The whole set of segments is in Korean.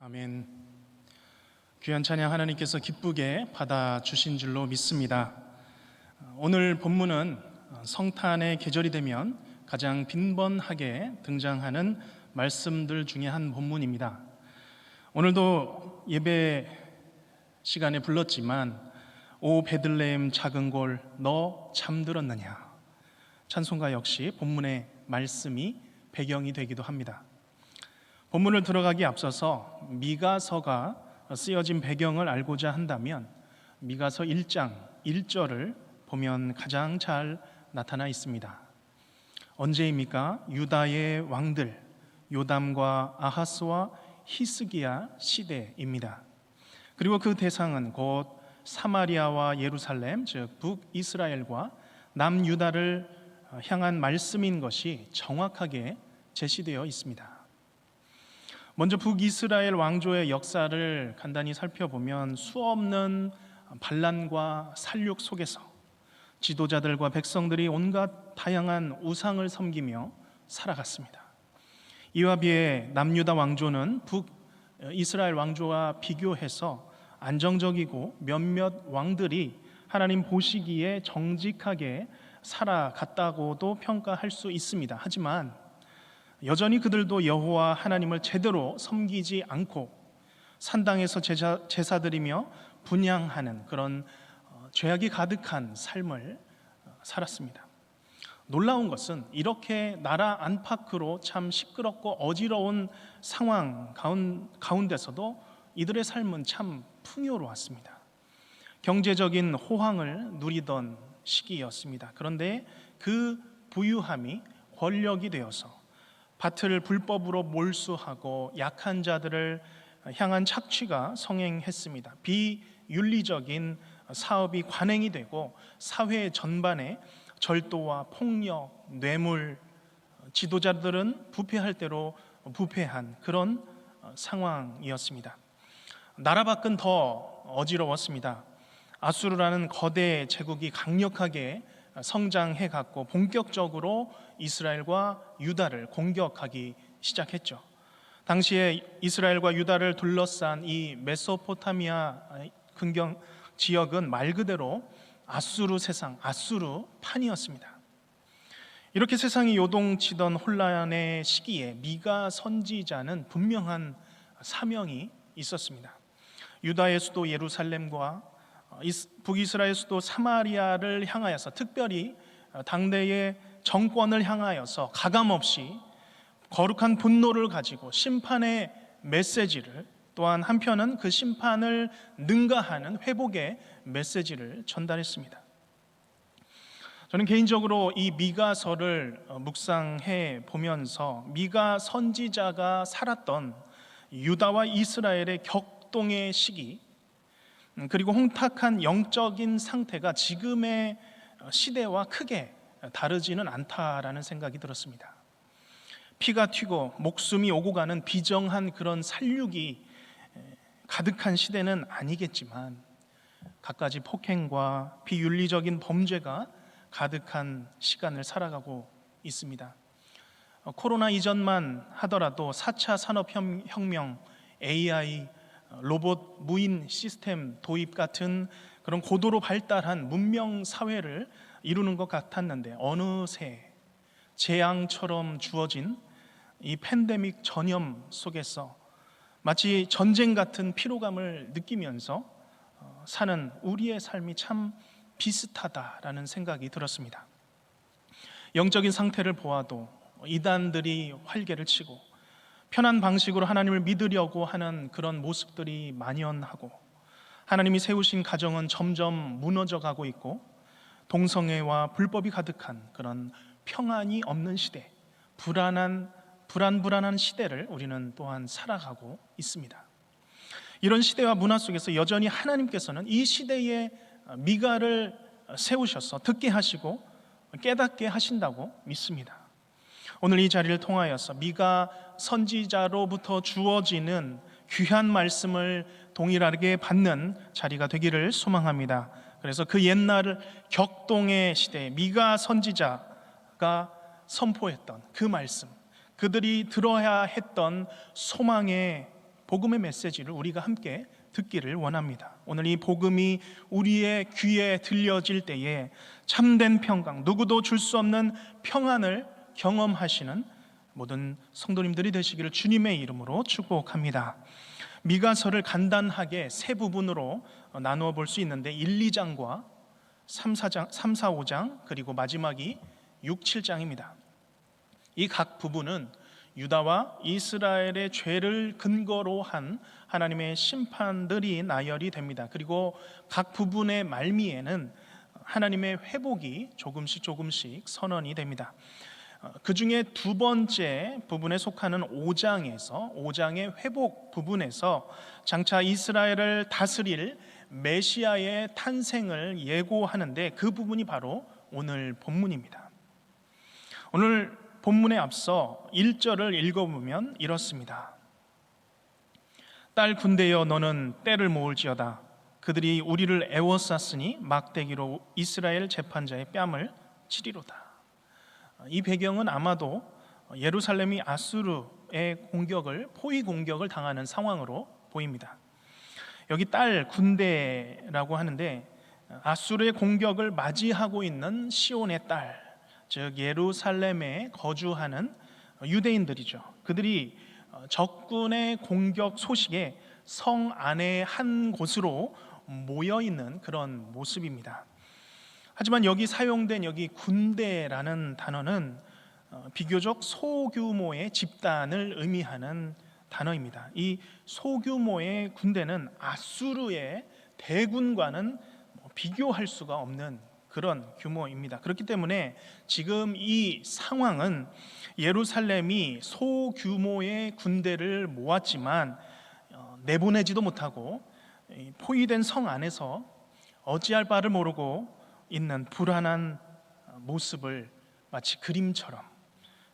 아멘. 귀한 찬양 하나님께서 기쁘게 받아주신 줄로 믿습니다. 오늘 본문은 성탄의 계절이 되면 가장 빈번하게 등장하는 말씀들 중에 한 본문입니다. 오늘도 예배 시간에 불렀지만 오 베들레헴 작은 골 너 잠들었느냐, 찬송가 역시 본문의 말씀이 배경이 되기도 합니다. 본문을 들어가기 앞서서 미가서가 쓰여진 배경을 알고자 한다면 미가서 1장 1절을 보면 가장 잘 나타나 있습니다. 언제입니까? 유다의 왕들 요담과 아하스와 히스기야 시대입니다. 그리고 그 대상은 곧 사마리아와 예루살렘, 즉 북이스라엘과 남유다를 향한 말씀인 것이 정확하게 제시되어 있습니다. 먼저 북이스라엘 왕조의 역사를 간단히 살펴보면 수없는 반란과 살육 속에서 지도자들과 백성들이 온갖 다양한 우상을 섬기며 살아갔습니다. 이와 비해 남유다 왕조는 북이스라엘 왕조와 비교해서 안정적이고 몇몇 왕들이 하나님 보시기에 정직하게 살아갔다고도 평가할 수 있습니다. 하지만 여전히 그들도 여호와 하나님을 제대로 섬기지 않고 산당에서 제사드리며 분향하는 그런 죄악이 가득한 삶을 살았습니다. 놀라운 것은 이렇게 나라 안팎으로 참 시끄럽고 어지러운 상황 가운데서도 이들의 삶은 참 풍요로웠습니다. 경제적인 호황을 누리던 시기였습니다. 그런데 그 부유함이 권력이 되어서 밭을 불법으로 몰수하고 약한 자들을 향한 착취가 성행했습니다. 비윤리적인 사업이 관행이 되고 사회 전반에 절도와 폭력, 뇌물, 지도자들은 부패할 대로 부패한 그런 상황이었습니다. 나라 밖은 더 어지러웠습니다. 아수르라는 거대 제국이 강력하게 성장해 갔고 본격적으로 이스라엘과 유다를 공격하기 시작했죠. 당시에 이스라엘과 유다를 둘러싼 이 메소포타미아 근경 지역은 말 그대로 아수르 세상, 아수르 판이었습니다. 이렇게 세상이 요동치던 혼란의 시기에 미가 선지자는 분명한 사명이 있었습니다. 유다의 수도 예루살렘과 북이스라엘 수도 사마리아를 향하여서, 특별히 당대의 정권을 향하여서 가감없이 거룩한 분노를 가지고 심판의 메시지를, 또한 한편은 그 심판을 능가하는 회복의 메시지를 전달했습니다. 저는 개인적으로 이 미가서를 묵상해 보면서 미가 선지자가 살았던 유다와 이스라엘의 격동의 시기, 그리고 혼탁한 영적인 상태가 지금의 시대와 크게 다르지는 않다라는 생각이 들었습니다. 피가 튀고 목숨이 오고 가는 비정한 그런 살육이 가득한 시대는 아니겠지만 갖가지 폭행과 비윤리적인 범죄가 가득한 시간을 살아가고 있습니다. 코로나 이전만 하더라도 4차 산업혁명, AI, 로봇 무인 시스템 도입 같은 그런 고도로 발달한 문명 사회를 이루는 것 같았는데 어느새 재앙처럼 주어진 이 팬데믹 전염 속에서 마치 전쟁 같은 피로감을 느끼면서 사는 우리의 삶이 참 비슷하다라는 생각이 들었습니다. 영적인 상태를 보아도 이단들이 활개를 치고 편한 방식으로 하나님을 믿으려고 하는 그런 모습들이 만연하고, 하나님이 세우신 가정은 점점 무너져 가고 있고, 동성애와 불법이 가득한 그런 평안이 없는 시대, 불안불안한 시대를 우리는 또한 살아가고 있습니다. 이런 시대와 문화 속에서 여전히 하나님께서는 이 시대에 미가를 세우셔서 듣게 하시고 깨닫게 하신다고 믿습니다. 오늘 이 자리를 통하여서 미가 선지자로부터 주어지는 귀한 말씀을 동일하게 받는 자리가 되기를 소망합니다. 그래서 그 옛날 격동의 시대에 미가 선지자가 선포했던 그 말씀, 그들이 들어야 했던 소망의 복음의 메시지를 우리가 함께 듣기를 원합니다. 오늘 이 복음이 우리의 귀에 들려질 때에 참된 평강, 누구도 줄 수 없는 평안을 경험하시는 모든 성도님들이 되시기를 주님의 이름으로 축복합니다. 미가서를 간단하게 세 부분으로 나누어 볼 수 있는데 1, 2장과 3, 4장 그리고 마지막이 6, 7장입니다. 이 각 부분은 유다와 이스라엘의 죄를 근거로 한 하나님의 심판들이 나열이 됩니다. 그리고 각 부분의 말미에는 하나님의 회복이 조금씩 선언이 됩니다. 그 중에 두 번째 부분에 속하는 5장의 회복 부분에서 장차 이스라엘을 다스릴 메시아의 탄생을 예고하는데 그 부분이 바로 오늘 본문입니다. 오늘 본문에 앞서 1절을 읽어보면 이렇습니다. 딸 군대여 너는 떼를 모을지어다. 그들이 우리를 애워쌌으니 막대기로 이스라엘 재판자의 뺨을 치리로다. 이 배경은 아마도 예루살렘이 아수르의 포위 공격을 당하는 상황으로 보입니다. 여기 딸 군대라고 하는데 아수르의 공격을 맞이하고 있는 시온의 딸, 즉 예루살렘에 거주하는 유대인들이죠. 그들이 적군의 공격 소식에 성 안의 한 곳으로 모여 있는 그런 모습입니다. 하지만 여기 사용된 여기 군대라는 단어는 비교적 소규모의 집단을 의미하는 단어입니다. 이 소규모의 군대는 아수르의 대군과는 비교할 수가 없는 그런 규모입니다. 그렇기 때문에 지금 이 상황은 예루살렘이 소규모의 군대를 모았지만 내보내지도 못하고 포위된 성 안에서 어찌할 바를 모르고 있는 불안한 모습을 마치 그림처럼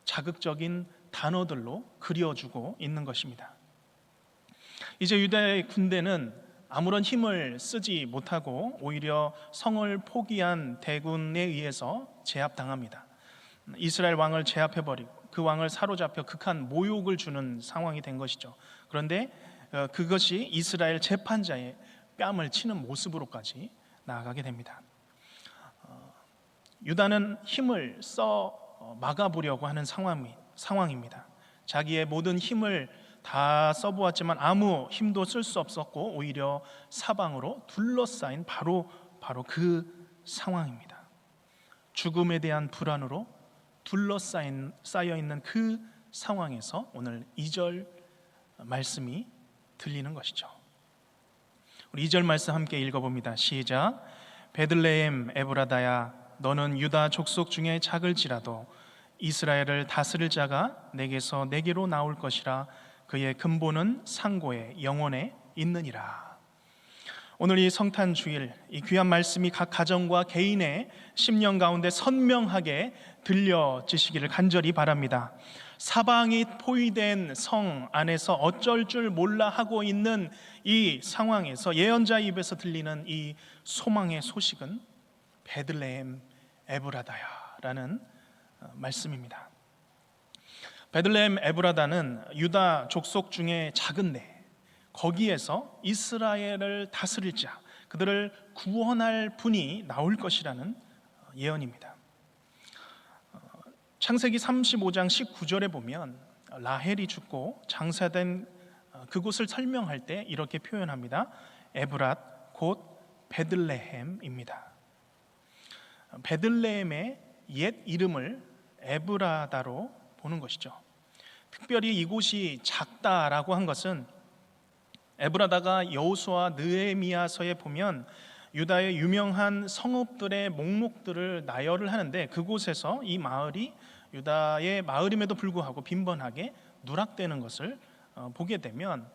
자극적인 단어들로 그려주고 있는 것입니다. 이제 유다의 군대는 아무런 힘을 쓰지 못하고 오히려 성을 포기한 대군에 의해서 제압당합니다. 이스라엘 왕을 제압해버리고 그 왕을 사로잡혀 극한 모욕을 주는 상황이 된 것이죠. 그런데 그것이 이스라엘 재판자의 뺨을 치는 모습으로까지 나아가게 됩니다. 유다는 힘을 써 막아보려고 하는 상황입니다. 자기의 모든 힘을 다 써보았지만 아무 힘도 쓸 수 없었고 오히려 사방으로 둘러싸인 바로 그 상황입니다. 죽음에 대한 불안으로 쌓여 있는 그 상황에서 오늘 2절 말씀이 들리는 것이죠. 우리 2절 말씀 함께 읽어봅니다. 시작. 베들레헴 에브라다야 너는 유다 족속 중에 작을지라도 이스라엘을 다스릴 자가 내게서 내게로 나올 것이라. 그의 근본은 상고에 영원에 있느니라. 오늘 이 성탄 주일 이 귀한 말씀이 각 가정과 개인의 심령 가운데 선명하게 들려지시기를 간절히 바랍니다. 사방이 포위된 성 안에서 어쩔 줄 몰라 하고 있는 이 상황에서 예언자 입에서 들리는 이 소망의 소식은 베들레헴 에브라다야라는 말씀입니다. 베들레헴 에브라다는 유다 족속 중에 작은데 거기에서 이스라엘을 다스릴 자, 그들을 구원할 분이 나올 것이라는 예언입니다. 창세기 35장 19절에 보면 라헬이 죽고 장사된 그곳을 설명할 때 이렇게 표현합니다. 에브랏 곧 베들레헴입니다. 베들레헴의 옛 이름을 에브라다로 보는 것이죠. 특별히 이곳이 작다라고 한 것은 에브라다가 여호수아 느헤미야서에 보면 유다의 유명한 성읍들의 목록들을 나열을 하는데 그곳에서 이 마을이 유다의 마을임에도 불구하고 빈번하게 누락되는 것을 보게 되면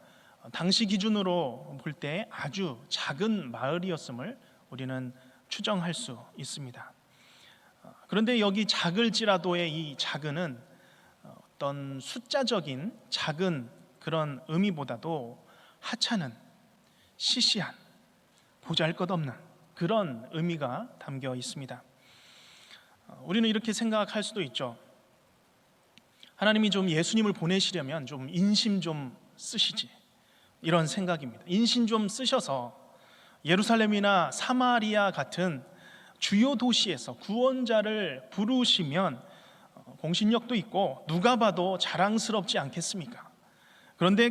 당시 기준으로 볼 때 아주 작은 마을이었음을 우리는 추정할 수 있습니다. 그런데 여기 작을지라도의 이 작은은 어떤 숫자적인 작은 그런 의미보다도 하찮은, 시시한, 보잘것없는 그런 의미가 담겨 있습니다. 우리는 이렇게 생각할 수도 있죠. 하나님이 좀 예수님을 보내시려면 좀 인심 좀 쓰시지. 이런 생각입니다. 인신 좀 쓰셔서 예루살렘이나 사마리아 같은 주요 도시에서 구원자를 부르시면 공신력도 있고 누가 봐도 자랑스럽지 않겠습니까? 그런데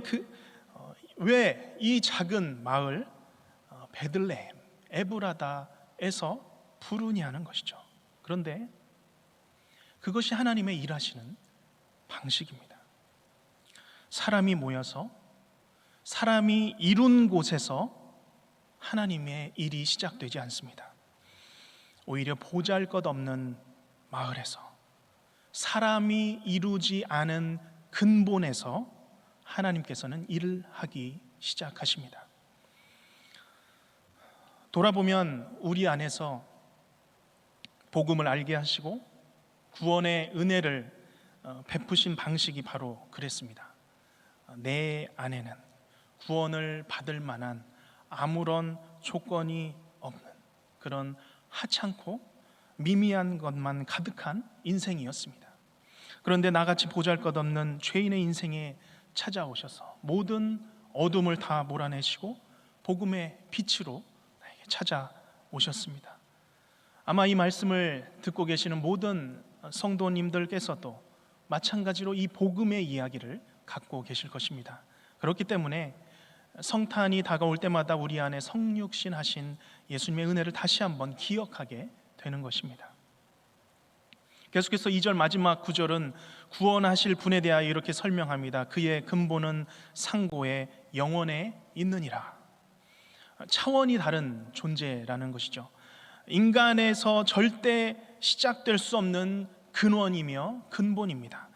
왜 이 작은 마을 베들레헴, 에브라다에서 부르냐는 것이죠. 그런데 그것이 하나님의 일하시는 방식입니다. 사람이 모여서 사람이 이룬 곳에서 하나님의 일이 시작되지 않습니다. 오히려 보잘것없는 마을에서 사람이 이루지 않은 근본에서 하나님께서는 일을 하기 시작하십니다. 돌아보면 우리 안에서 복음을 알게 하시고 구원의 은혜를 베푸신 방식이 바로 그랬습니다. 내 안에는 구원을 받을 만한 아무런 조건이 없는 그런 하찮고 미미한 것만 가득한 인생이었습니다. 그런데 나같이 보잘것없는 죄인의 인생에 찾아오셔서 모든 어둠을 다 몰아내시고 복음의 빛으로 나에게 찾아오셨습니다. 아마 이 말씀을 듣고 계시는 모든 성도님들께서도 마찬가지로 이 복음의 이야기를 갖고 계실 것입니다. 그렇기 때문에 성탄이 다가올 때마다 우리 안에 성육신 하신 예수님의 은혜를 다시 한번 기억하게 되는 것입니다. 계속해서 2절 마지막 구절은 구원하실 분에 대하여 이렇게 설명합니다. 그의 근본은 상고의 영원에 있느니라. 차원이 다른 존재라는 것이죠. 인간에서 절대 시작될 수 없는 근원이며 근본입니다.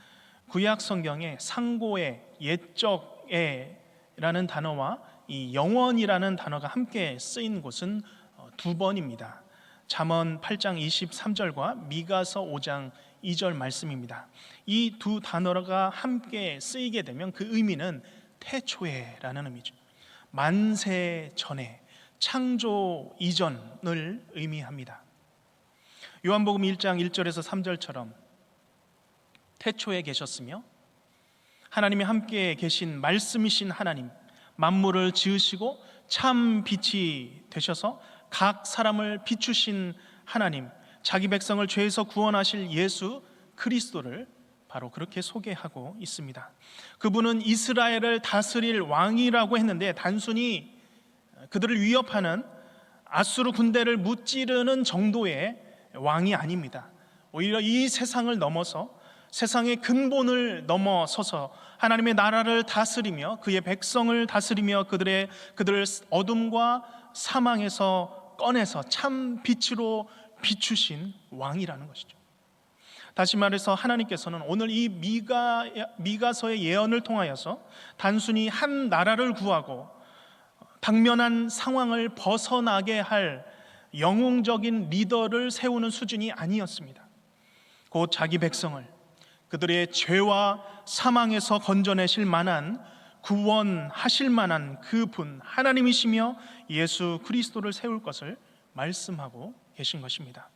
구약 성경에 상고의 옛적의 라는 단어와 이 영원이라는 단어가 함께 쓰인 곳은 두 번입니다. 잠언 8장 23절과 미가서 5장 2절 말씀입니다. 이 두 단어가 함께 쓰이게 되면 그 의미는 태초에라는 의미죠. 만세 전에, 창조 이전을 의미합니다. 요한복음 1장 1절에서 3절처럼 태초에 계셨으며 하나님이 함께 계신 말씀이신 하나님, 만물을 지으시고 참 빛이 되셔서 각 사람을 비추신 하나님, 자기 백성을 죄에서 구원하실 예수 그리스도를 바로 그렇게 소개하고 있습니다. 그분은 이스라엘을 다스릴 왕이라고 했는데 단순히 그들을 위협하는 아수르 군대를 무찌르는 정도의 왕이 아닙니다. 오히려 이 세상을 넘어서 세상의 근본을 넘어서서 하나님의 나라를 다스리며 그의 백성을 다스리며 그들을 어둠과 사망에서 꺼내서 참 빛으로 비추신 왕이라는 것이죠. 다시 말해서 하나님께서는 오늘 이 미가서의 예언을 통하여서 단순히 한 나라를 구하고 당면한 상황을 벗어나게 할 영웅적인 리더를 세우는 수준이 아니었습니다. 곧 자기 백성을 그들의 죄와 사망에서 건져내실 만한, 구원하실 만한 그분 하나님이시며 예수 그리스도를 세울 것을 말씀하고 계신 것입니다.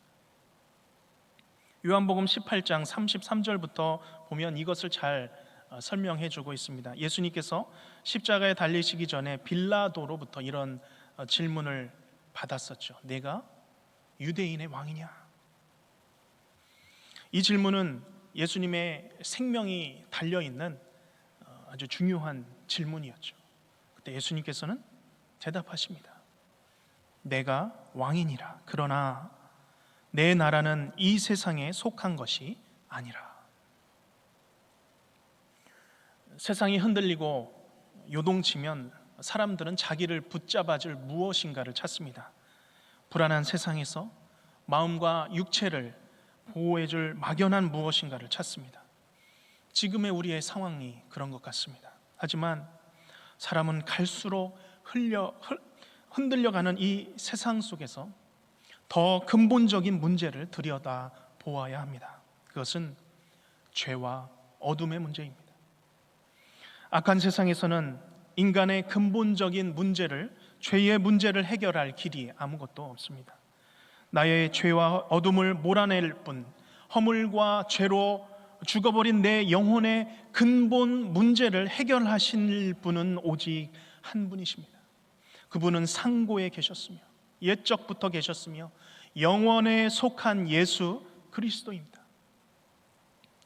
요한복음 18장 33절부터 보면 이것을 잘 설명해 주고 있습니다. 예수님께서 십자가에 달리시기 전에 빌라도로부터 이런 질문을 받았었죠. 내가 유대인의 왕이냐? 이 질문은 예수님의 생명이 달려있는 아주 중요한 질문이었죠. 그때 예수님께서는 대답하십니다. 내가 왕이니라. 그러나 내 나라는 이 세상에 속한 것이 아니라. 세상이 흔들리고 요동치면 사람들은 자기를 붙잡아줄 무엇인가를 찾습니다. 불안한 세상에서 마음과 육체를 보호해줄 막연한 무엇인가를 찾습니다. 지금의 우리의 상황이 그런 것 같습니다. 하지만 사람은 갈수록 흔들려가는 이 세상 속에서 더 근본적인 문제를 들여다 보아야 합니다. 그것은 죄와 어둠의 문제입니다. 악한 세상에서는 인간의 근본적인 문제를, 죄의 문제를 해결할 길이 아무것도 없습니다. 나의 죄와 어둠을 몰아낼 뿐, 허물과 죄로 죽어버린 내 영혼의 근본 문제를 해결하실 분은 오직 한 분이십니다. 그분은 상고에 계셨으며 옛적부터 계셨으며 영원에 속한 예수 그리스도입니다.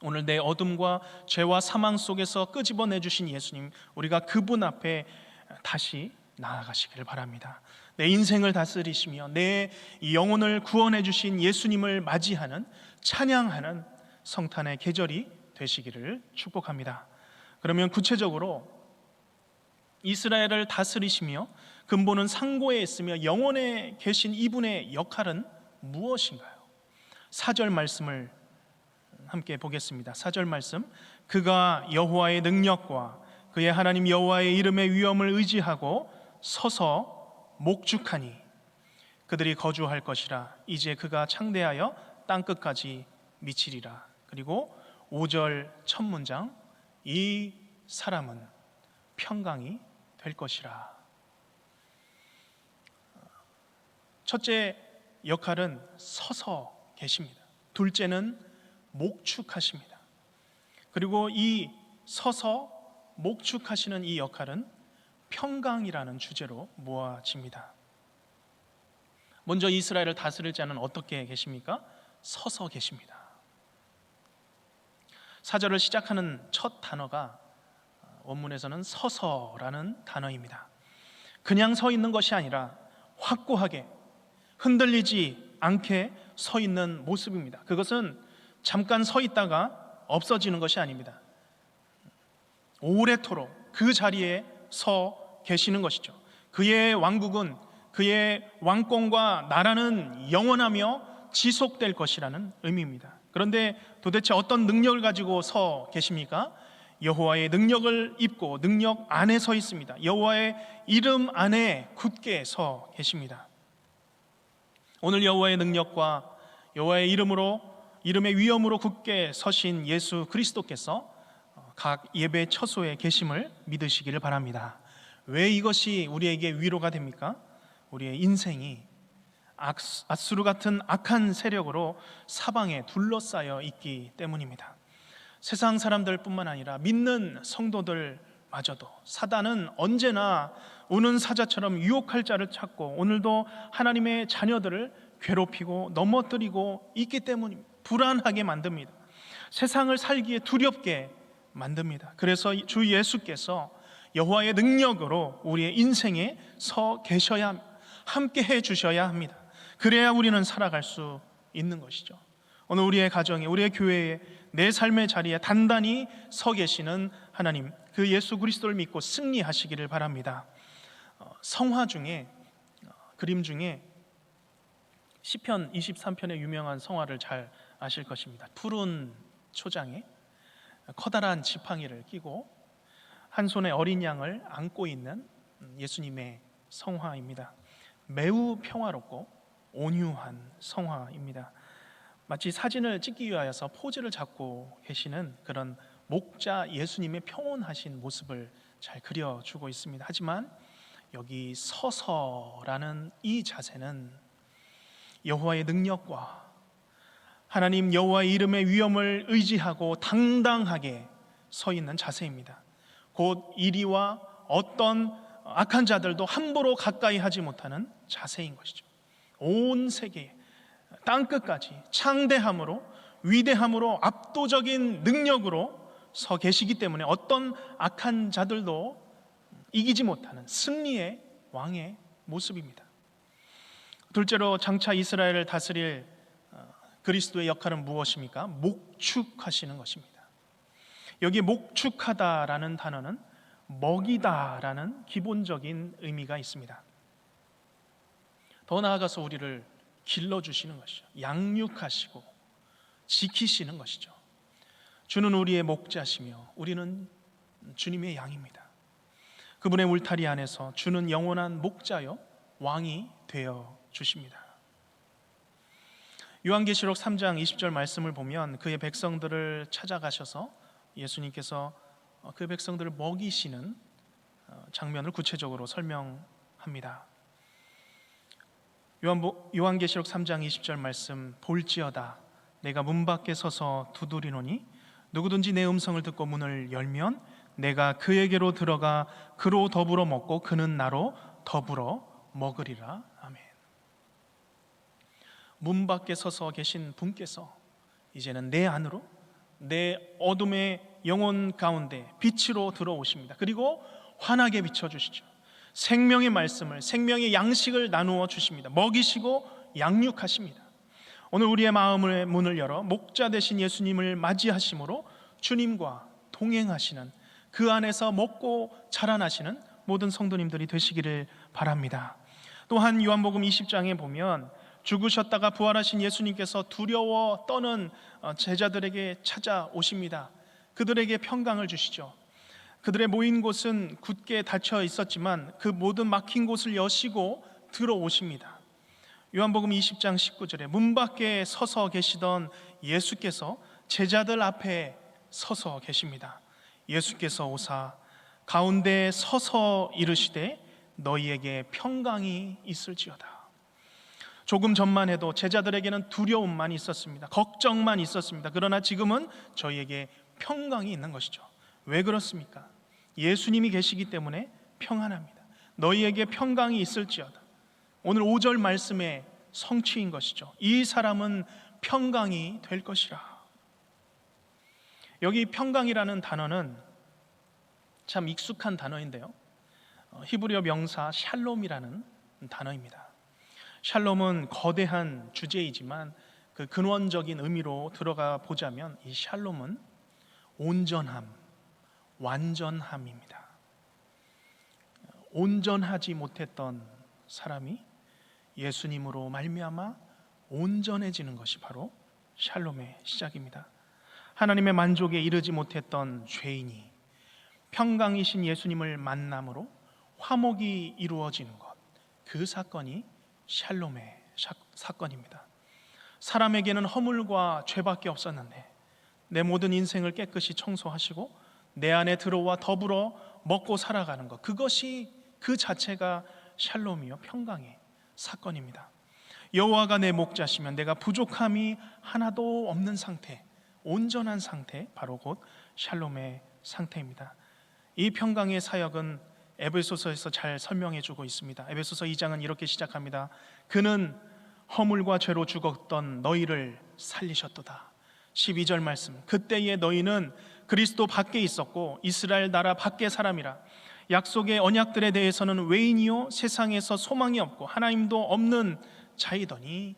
오늘 내 어둠과 죄와 사망 속에서 끄집어내 주신 예수님, 우리가 그분 앞에 다시 나아가시기를 바랍니다. 내 인생을 다스리시며 내 영혼을 구원해 주신 예수님을 맞이하는, 찬양하는 성탄의 계절이 되시기를 축복합니다. 그러면 구체적으로 이스라엘을 다스리시며 근본은 상고에 있으며 영원에 계신 이분의 역할은 무엇인가요? 4절 말씀을 함께 보겠습니다. 4절 말씀, 그가 여호와의 능력과 그의 하나님 여호와의 이름의 위엄을 의지하고 서서 목축하니 그들이 거주할 것이라. 이제 그가 창대하여 땅끝까지 미치리라. 그리고 5절 첫 문장, 이 사람은 평강이 될 것이라. 첫째 역할은 서서 계십니다. 둘째는 목축하십니다. 그리고 이 서서 목축하시는 이 역할은 평강이라는 주제로 모아집니다. 먼저 이스라엘을 다스릴 자는 어떻게 계십니까? 서서 계십니다. 4절을 시작하는 첫 단어가 원문에서는 서서라는 단어입니다. 그냥 서 있는 것이 아니라 확고하게 흔들리지 않게 서 있는 모습입니다. 그것은 잠깐 서 있다가 없어지는 것이 아닙니다. 오래도록 그 자리에 서 계시는 것이죠. 그의 왕국은, 그의 왕권과 나라는 영원하며 지속될 것이라는 의미입니다. 그런데 도대체 어떤 능력을 가지고 서 계십니까? 여호와의 능력을 입고 능력 안에 서 있습니다. 여호와의 이름 안에 굳게 서 계십니다. 오늘 여호와의 능력과 여호와의 이름의 위엄으로 굳게 서신 예수 그리스도께서 각 예배 처소에 계심을 믿으시기를 바랍니다. 왜 이것이 우리에게 위로가 됩니까? 우리의 인생이 앗수르 같은 악한 세력으로 사방에 둘러싸여 있기 때문입니다. 세상 사람들 뿐만 아니라 믿는 성도들마저도 사단은 언제나 우는 사자처럼 유혹할 자를 찾고 오늘도 하나님의 자녀들을 괴롭히고 넘어뜨리고 있기 때문입니다. 불안하게 만듭니다. 세상을 살기에 두렵게 만듭니다. 그래서 주 예수께서 여호와의 능력으로 우리의 인생에 서 계셔야 합니다. 함께 해 주셔야 합니다. 그래야 우리는 살아갈 수 있는 것이죠. 오늘 우리의 가정에, 우리의 교회에, 내 삶의 자리에 단단히 서 계시는 하나님, 그 예수 그리스도를 믿고 승리하시기를 바랍니다. 성화 중에, 그림 중에 시편 23편의 유명한 성화를 잘 아실 것입니다. 푸른 초장에 커다란 지팡이를 끼고 한 손에 어린 양을 안고 있는 예수님의 성화입니다. 매우 평화롭고 온유한 성화입니다. 마치 사진을 찍기 위하여서 포즈를 잡고 계시는 그런 목자 예수님의 평온하신 모습을 잘 그려주고 있습니다. 하지만 여기 서서라는 이 자세는 여호와의 능력과 하나님 여호와의 이름의 위엄을 의지하고 당당하게 서 있는 자세입니다. 곧 이리와 어떤 악한 자들도 함부로 가까이 하지 못하는 자세인 것이죠. 온 세계 땅끝까지 창대함으로, 위대함으로, 압도적인 능력으로 서 계시기 때문에 어떤 악한 자들도 이기지 못하는 승리의 왕의 모습입니다. 둘째로 장차 이스라엘을 다스릴 그리스도의 역할은 무엇입니까? 목축하시는 것입니다. 여기 목축하다라는 단어는 먹이다라는 기본적인 의미가 있습니다. 더 나아가서 우리를 길러주시는 것이죠. 양육하시고 지키시는 것이죠. 주는 우리의 목자시며 우리는 주님의 양입니다. 그분의 울타리 안에서 주는 영원한 목자요 왕이 되어 주십니다. 요한계시록 3장 20절 말씀을 보면 그의 백성들을 찾아가셔서 예수님께서 그 백성들을 먹이시는 장면을 구체적으로 설명합니다. 요한계시록 3장 20절 말씀, 볼지어다 내가 문 밖에 서서 두드리노니 누구든지 내 음성을 듣고 문을 열면 내가 그에게로 들어가 그로 더불어 먹고 그는 나로 더불어 먹으리라. 아멘. 문 밖에 서서 계신 분께서 이제는 내 안으로, 내 어둠의 영혼 가운데 빛으로 들어오십니다. 그리고 환하게 비춰주시죠. 생명의 말씀을, 생명의 양식을 나누어 주십니다. 먹이시고 양육하십니다. 오늘 우리의 마음의 문을 열어 목자 되신 예수님을 맞이하심으로 주님과 동행하시는, 그 안에서 먹고 자라나시는 모든 성도님들이 되시기를 바랍니다. 또한 요한복음 20장에 보면 죽으셨다가 부활하신 예수님께서 두려워 떠는 제자들에게 찾아오십니다. 그들에게 평강을 주시죠. 그들의 모인 곳은 굳게 닫혀 있었지만 그 모든 막힌 곳을 여시고 들어오십니다. 요한복음 20장 19절에 문 밖에 서서 계시던 예수께서 제자들 앞에 서서 계십니다. 예수께서 오사 가운데 서서 이르시되 너희에게 평강이 있을지어다. 조금 전만 해도 제자들에게는 두려움만 있었습니다. 걱정만 있었습니다. 그러나 지금은 저희에게 평강이 있는 것이죠. 왜 그렇습니까? 예수님이 계시기 때문에 평안합니다. 너희에게 평강이 있을지어다. 오늘 5절 말씀의 성취인 것이죠. 이 사람은 평강이 될 것이라. 여기 평강이라는 단어는 참 익숙한 단어인데요, 히브리어 명사 샬롬이라는 단어입니다. 샬롬은 거대한 주제이지만 그 근원적인 의미로 들어가 보자면 이 샬롬은 온전함, 완전함입니다. 온전하지 못했던 사람이 예수님으로 말미암아 온전해지는 것이 바로 샬롬의 시작입니다. 하나님의 만족에 이르지 못했던 죄인이 평강이신 예수님을 만남으로 화목이 이루어지는 것, 그 사건이 샬롬의 사건입니다. 사람에게는 허물과 죄밖에 없었는데 내 모든 인생을 깨끗이 청소하시고 내 안에 들어와 더불어 먹고 살아가는 것, 그것이 그 자체가 샬롬이요 평강의 사건입니다. 여호와가 내 목자시면 내가 부족함이 하나도 없는 상태, 온전한 상태, 바로 곧 샬롬의 상태입니다. 이 평강의 사역은 에베소서에서 잘 설명해 주고 있습니다. 에베소서 2장은 이렇게 시작합니다. 그는 허물과 죄로 죽었던 너희를 살리셨도다. 12절 말씀, 그때에 너희는 그리스도 밖에 있었고 이스라엘 나라 밖의 사람이라. 약속의 언약들에 대해서는 외인이요 세상에서 소망이 없고 하나님도 없는 자이더니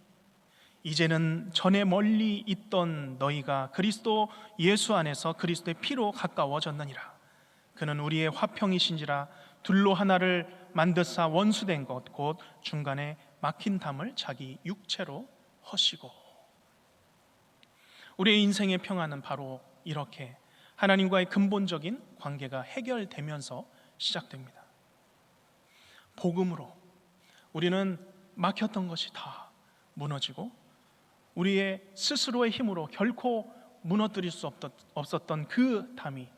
이제는 전에 멀리 있던 너희가 그리스도 예수 안에서 그리스도의 피로 가까워졌느니라. 그는 우리의 화평이신지라. 둘로 하나를 만드사 원수된 것 곧 중간에 막힌 담을 자기 육체로 허시고. 우리의 인생의 평안은 바로 이렇게 하나님과의 근본적인 관계가 해결되면서 시작됩니다. 복음으로 우리는 막혔던 것이 다 무너지고 우리의 스스로의 힘으로 결코 무너뜨릴 수 없었던 그 담이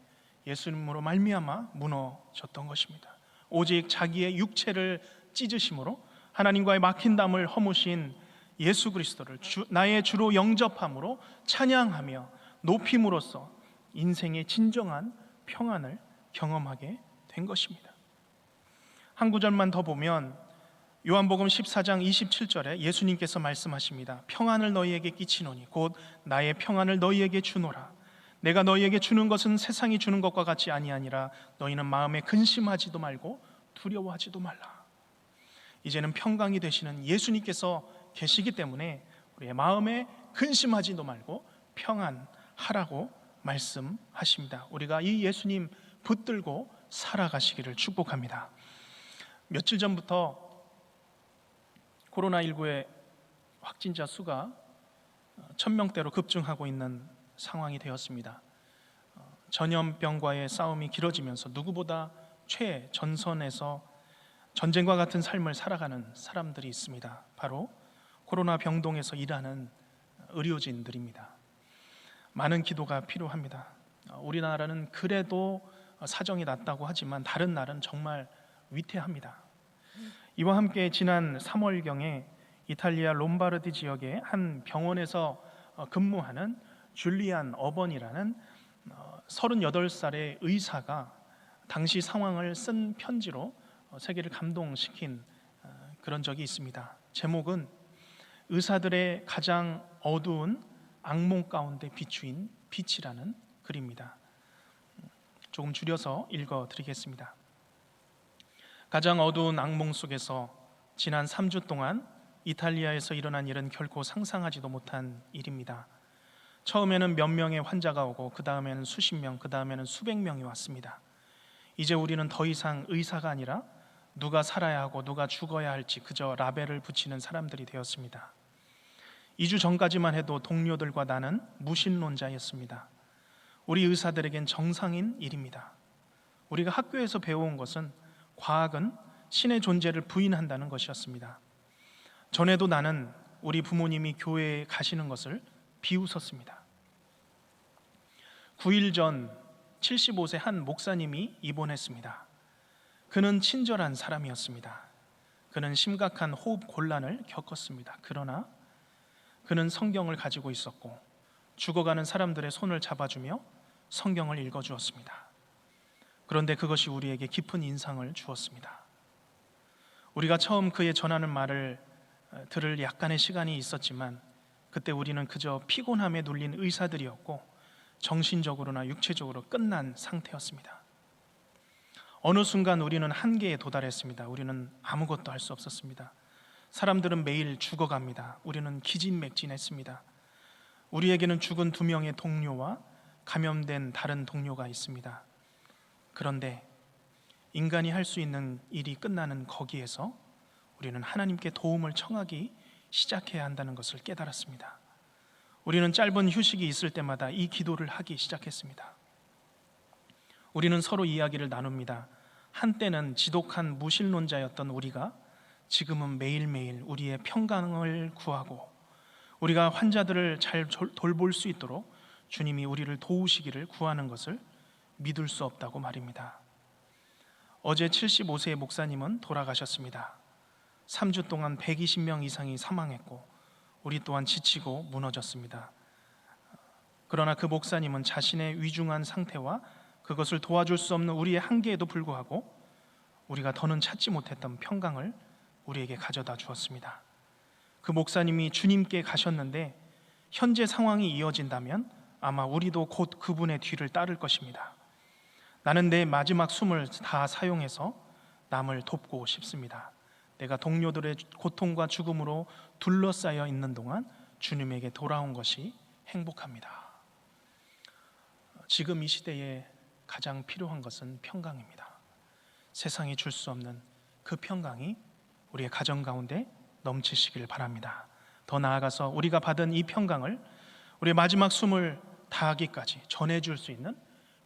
예수님으로 말미암아 무너졌던 것입니다. 오직 자기의 육체를 찢으심으로 하나님과의 막힌 담을 허무신 예수 그리스도를 나의 주로 영접함으로 찬양하며 높임으로써 인생의 진정한 평안을 경험하게 된 것입니다. 한 구절만 더 보면 요한복음 14장 27절에 예수님께서 말씀하십니다. 평안을 너희에게 끼치노니 곧 나의 평안을 너희에게 주노라. 내가 너희에게 주는 것은 세상이 주는 것과 같이 아니하니라. 너희는 마음에 근심하지도 말고 두려워하지도 말라. 이제는 평강이 되시는 예수님께서 계시기 때문에 우리의 마음에 근심하지도 말고 평안하라고 말씀하십니다. 우리가 이 예수님 붙들고 살아가시기를 축복합니다. 며칠 전부터 코로나19의 확진자 수가 1000명대로 급증하고 있는 상황이 되었습니다. 전염병과의 싸움이 길어지면서 누구보다 최전선에서 전쟁과 같은 삶을 살아가는 사람들이 있습니다. 바로 코로나 병동에서 일하는 의료진들입니다. 많은 기도가 필요합니다. 우리나라는 그래도 사정이 낫다고 하지만 다른 나라는 정말 위태합니다. 이와 함께 지난 3월경에 이탈리아 롬바르디 지역의 한 병원에서 근무하는 줄리안 어번이라는 38살의 의사가 당시 상황을 쓴 편지로 세계를 감동시킨 그런 적이 있습니다. 제목은 의사들의 가장 어두운 악몽 가운데 비추인 빛이라는 글입니다. 조금 줄여서 읽어드리겠습니다. 가장 어두운 악몽 속에서 지난 3주 동안 이탈리아에서 일어난 일은 결코 상상하지도 못한 일입니다. 처음에는 몇 명의 환자가 오고 그 다음에는 수십 명, 그 다음에는 수백 명이 왔습니다. 이제 우리는 더 이상 의사가 아니라 누가 살아야 하고 누가 죽어야 할지 그저 라벨을 붙이는 사람들이 되었습니다. 2주 전까지만 해도 동료들과 나는 무신론자였습니다. 우리 의사들에겐 정상인 일입니다. 우리가 학교에서 배워온 것은 과학은 신의 존재를 부인한다는 것이었습니다. 전에도 나는 우리 부모님이 교회에 가시는 것을 비웃었습니다. 9일 전 75세 한 목사님이 입원했습니다. 그는 친절한 사람이었습니다. 그는 심각한 호흡 곤란을 겪었습니다. 그러나 그는 성경을 가지고 있었고 죽어가는 사람들의 손을 잡아주며 성경을 읽어주었습니다. 그런데 그것이 우리에게 깊은 인상을 주었습니다. 우리가 처음 그의 전하는 말을 들을 약간의 시간이 있었지만 그때 우리는 그저 피곤함에 눌린 의사들이었고 정신적으로나 육체적으로 끝난 상태였습니다. 어느 순간 우리는 한계에 도달했습니다. 우리는 아무것도 할 수 없었습니다. 사람들은 매일 죽어갑니다. 우리는 기진맥진했습니다. 우리에게는 죽은 2명의 동료와 감염된 다른 동료가 있습니다. 그런데 인간이 할 수 있는 일이 끝나는 거기에서 우리는 하나님께 도움을 청하기 시작해야 한다는 것을 깨달았습니다. 우리는 짧은 휴식이 있을 때마다 이 기도를 하기 시작했습니다. 우리는 서로 이야기를 나눕니다. 한때는 지독한 무신론자였던 우리가 지금은 매일매일 우리의 평강을 구하고 우리가 환자들을 잘 돌볼 수 있도록 주님이 우리를 도우시기를 구하는 것을 믿을 수 없다고 말입니다. 어제 75세의 목사님은 돌아가셨습니다. 3주 동안 120명 이상이 사망했고 우리 또한 지치고 무너졌습니다. 그러나 그 목사님은 자신의 위중한 상태와 그것을 도와줄 수 없는 우리의 한계에도 불구하고 우리가 더는 찾지 못했던 평강을 우리에게 가져다 주었습니다. 그 목사님이 주님께 가셨는데 현재 상황이 이어진다면 아마 우리도 곧 그분의 뒤를 따를 것입니다. 나는 내 마지막 숨을 다 사용해서 남을 돕고 싶습니다. 내가 동료들의 고통과 죽음으로 둘러싸여 있는 동안 주님에게 돌아온 것이 행복합니다. 지금 이 시대에 가장 필요한 것은 평강입니다. 세상이 줄 수 없는 그 평강이 우리의 가정 가운데 넘치시길 바랍니다. 더 나아가서 우리가 받은 이 평강을 우리의 마지막 숨을 다하기까지 전해줄 수 있는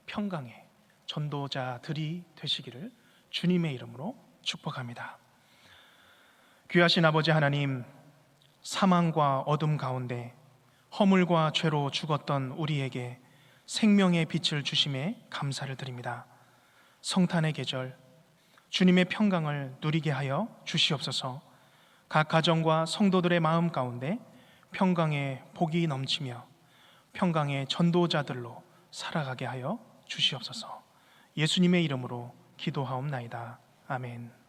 평강의 전도자들이 되시기를 주님의 이름으로 축복합니다. 귀하신 아버지 하나님, 사망과 어둠 가운데 허물과 죄로 죽었던 우리에게 생명의 빛을 주심에 감사를 드립니다. 성탄의 계절 주님의 평강을 누리게 하여 주시옵소서. 각 가정과 성도들의 마음 가운데 평강의 복이 넘치며 평강의 전도자들로 살아가게 하여 주시옵소서. 예수님의 이름으로 기도하옵나이다. 아멘.